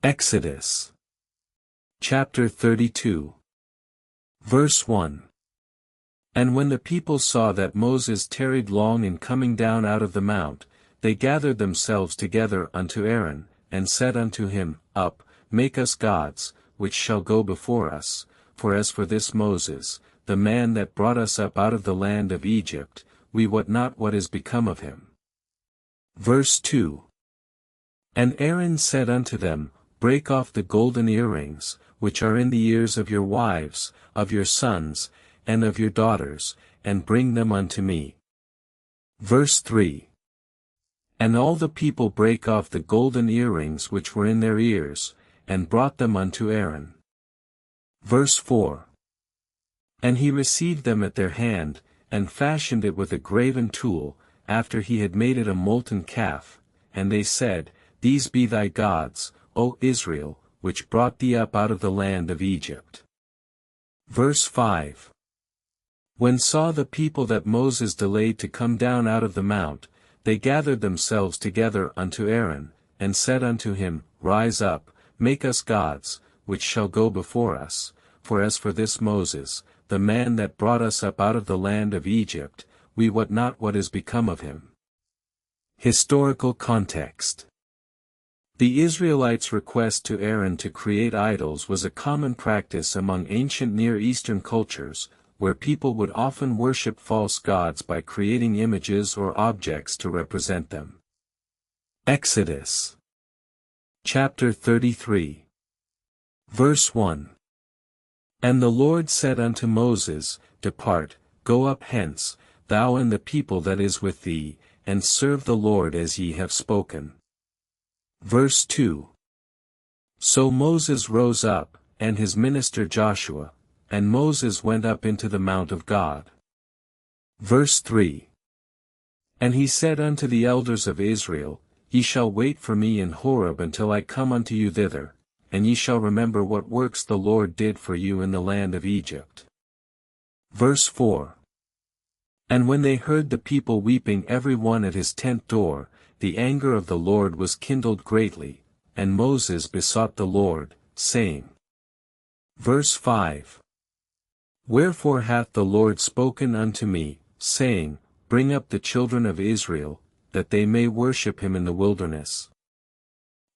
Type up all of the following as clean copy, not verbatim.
Exodus chapter 32. Verse 1. And when the people saw that Moses tarried long in coming down out of the mount, they gathered themselves together unto Aaron, and said unto him, Up, make us gods, which shall go before us, for as for this Moses, the man that brought us up out of the land of Egypt, we wot not what is become of him. Verse 2. And Aaron said unto them, Break off the golden earrings, which are in the ears of your wives, of your sons, and of your daughters, and bring them unto me. Verse 3. And all the people brake off the golden earrings which were in their ears, and brought them unto Aaron. Verse 4. And he received them at their hand, and fashioned it with a graven tool, after he had made it a molten calf, and they said, These be thy gods, O Israel, which brought thee up out of the land of Egypt. Verse 5. When saw the people that Moses delayed to come down out of the mount, they gathered themselves together unto Aaron, and said unto him, Rise up, make us gods, which shall go before us, for as for this Moses, the man that brought us up out of the land of Egypt, we wot not what is become of him. Historical context. The Israelites' request to Aaron to create idols was a common practice among ancient Near Eastern cultures, where people would often worship false gods by creating images or objects to represent them. Exodus chapter 33. Verse 1. And the Lord said unto Moses, Depart, go up hence, thou and the people that is with thee, and serve the Lord as ye have spoken. Verse 2. So Moses rose up, and his minister Joshua, and Moses went up into the mount of God. Verse 3. And he said unto the elders of Israel, Ye shall wait for me in Horeb until I come unto you thither, and ye shall remember what works the Lord did for you in the land of Egypt. Verse 4. And when they heard the people weeping every one at his tent door, the anger of the Lord was kindled greatly, and Moses besought the Lord, saying. Verse 5. Wherefore hath the Lord spoken unto me, saying, Bring up the children of Israel, that they may worship him in the wilderness.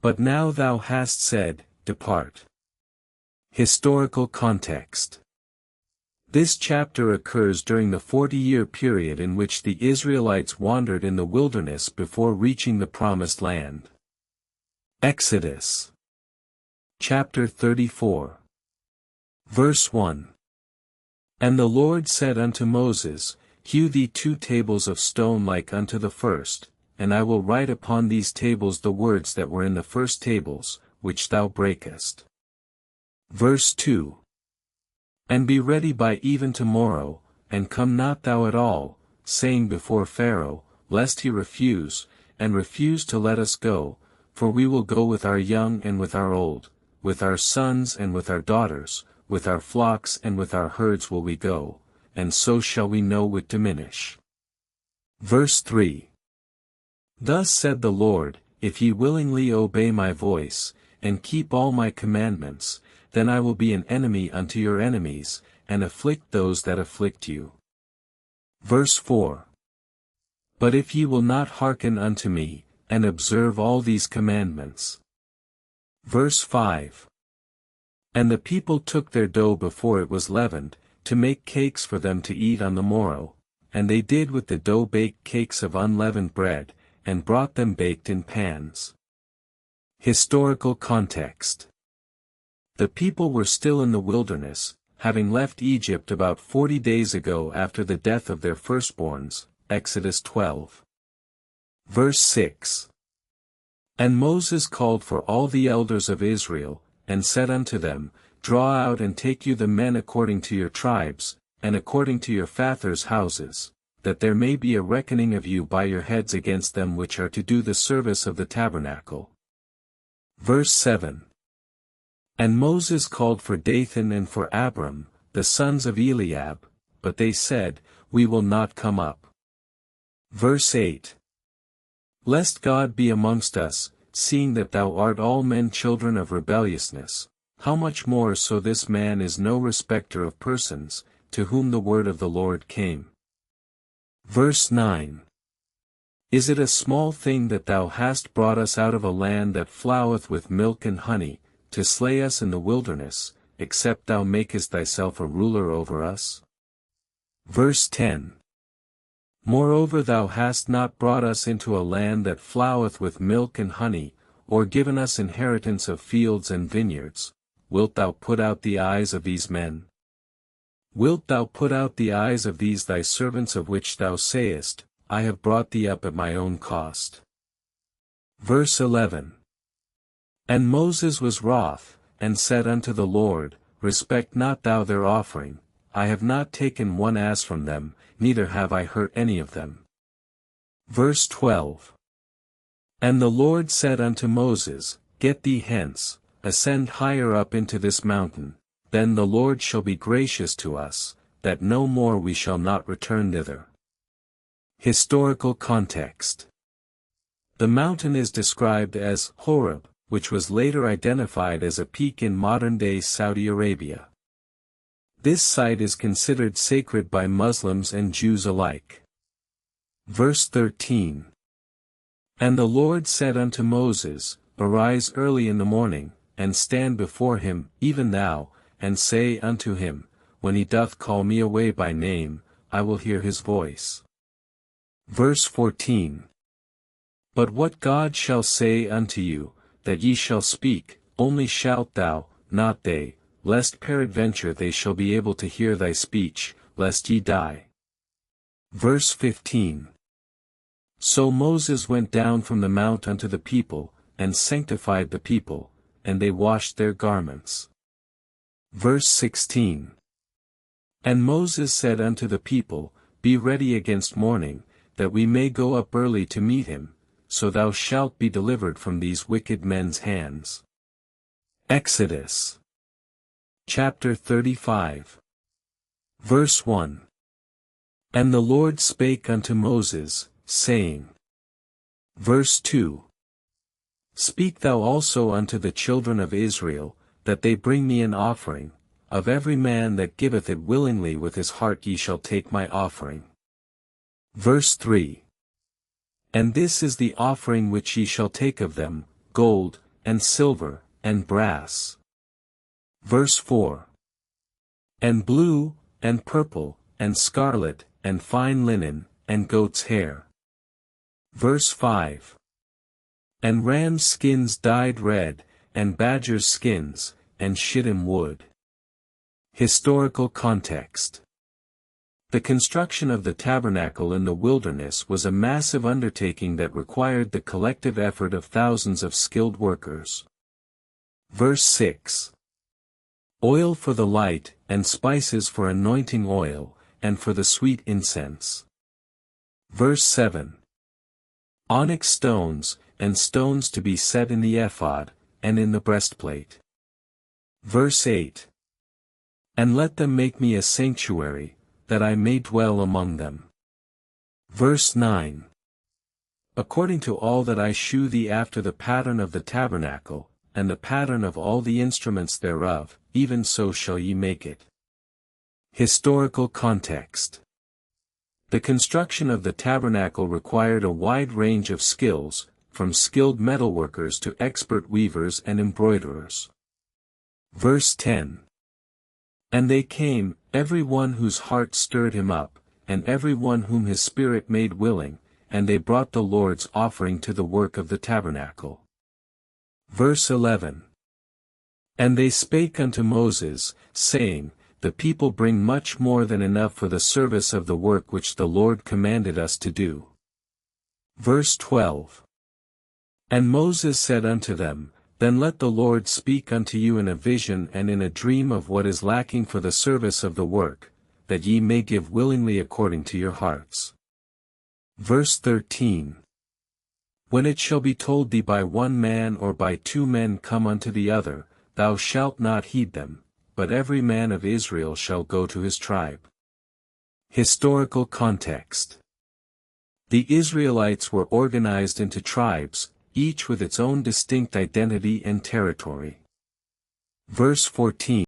But now thou hast said, Depart. Historical context. This chapter occurs during the 40-year period in which the Israelites wandered in the wilderness before reaching the Promised Land. Exodus chapter 34. Verse 1. And the Lord said unto Moses, Hew thee 2 tables of stone like unto the first, and I will write upon these tables the words that were in the first tables, which thou breakest. Verse 2. And be ready by even tomorrow, and come not thou at all, saying before Pharaoh, lest he refuse, and refuse to let us go, for we will go with our young and with our old, with our sons and with our daughters, with our flocks and with our herds will we go, and so shall we no whit diminish. Verse 3. Thus said the Lord, If ye willingly obey my voice, and keep all my commandments, then I will be an enemy unto your enemies, and afflict those that afflict you. Verse 4. But if ye will not hearken unto me, and observe all these commandments. Verse 5. And the people took their dough before it was leavened, to make cakes for them to eat on the morrow, and they did with the dough bake cakes of unleavened bread, and brought them baked in pans. Historical context. The people were still in the wilderness, having left Egypt about 40 days ago after the death of their firstborns, Exodus 12. Verse 6. And Moses called for all the elders of Israel, and said unto them, Draw out and take you the men according to your tribes, and according to your fathers' houses, that there may be a reckoning of you by your heads against them which are to do the service of the tabernacle. Verse 7. And Moses called for Dathan and for Abiram, the sons of Eliab, but they said, We will not come up. Verse 8. Lest God be amongst us, seeing that thou art all men children of rebelliousness, how much more so this man is no respecter of persons, to whom the word of the Lord came. Verse 9. Is it a small thing that thou hast brought us out of a land that floweth with milk and honey, to slay us in the wilderness, except thou makest thyself a ruler over us? Verse 10. Moreover thou hast not brought us into a land that floweth with milk and honey, or given us inheritance of fields and vineyards. Wilt thou put out the eyes of these men? Wilt thou put out the eyes of these thy servants of which thou sayest, I have brought thee up at my own cost? Verse 11. And Moses was wroth, and said unto the Lord, Respect not thou their offering, I have not taken one ass from them, neither have I hurt any of them. Verse 12. And the Lord said unto Moses, Get thee hence, ascend higher up into this mountain, then the Lord shall be gracious to us, that no more we shall not return thither. Historical context. The mountain is described as Horeb, which was later identified as a peak in modern-day Saudi Arabia. This site is considered sacred by Muslims and Jews alike. Verse 13. And the Lord said unto Moses, Arise early in the morning, and stand before him, even thou, and say unto him, When he doth call me away by name, I will hear his voice. Verse 14. But what God shall say unto you, that ye shall speak, only shalt thou, not they, lest peradventure they shall be able to hear thy speech, lest ye die. Verse 15. So Moses went down from the mount unto the people, and sanctified the people, and they washed their garments. Verse 16. And Moses said unto the people, Be ready against morning, that we may go up early to meet him, so thou shalt be delivered from these wicked men's hands. Exodus. Chapter 35. Verse 1. And the Lord spake unto Moses, saying. Verse 2. Speak thou also unto the children of Israel, that they bring me an offering, of every man that giveth it willingly with his heart ye shall take my offering. Verse 3. And this is the offering which ye shall take of them, gold, and silver, and brass. Verse 4. And blue, and purple, and scarlet, and fine linen, and goat's hair. Verse 5. And ram's skins dyed red, and badger's skins, and shittim wood. Historical context. The construction of the tabernacle in the wilderness was a massive undertaking that required the collective effort of thousands of skilled workers. Verse 6. Oil for the light, and spices for anointing oil, and for the sweet incense. Verse 7. Onyx stones, and stones to be set in the ephod, and in the breastplate. Verse 8. And let them make me a sanctuary, that I may dwell among them. Verse 9. According to all that I shew thee after the pattern of the tabernacle, and the pattern of all the instruments thereof, even so shall ye make it. Historical context. The construction of the tabernacle required a wide range of skills, from skilled metalworkers to expert weavers and embroiderers. Verse 10. And they came, every one whose heart stirred him up, and every one whom his spirit made willing, and they brought the Lord's offering to the work of the tabernacle. Verse 11. And they spake unto Moses, saying, The people bring much more than enough for the service of the work which the Lord commanded us to do. Verse 12. And Moses said unto them, Then let the Lord speak unto you in a vision and in a dream of what is lacking for the service of the work, that ye may give willingly according to your hearts. Verse 13. When it shall be told thee by one man or by two men come unto the other, thou shalt not heed them, but every man of Israel shall go to his tribe. Historical context. The Israelites were organized into tribes, each with its own distinct identity and territory. Verse 14.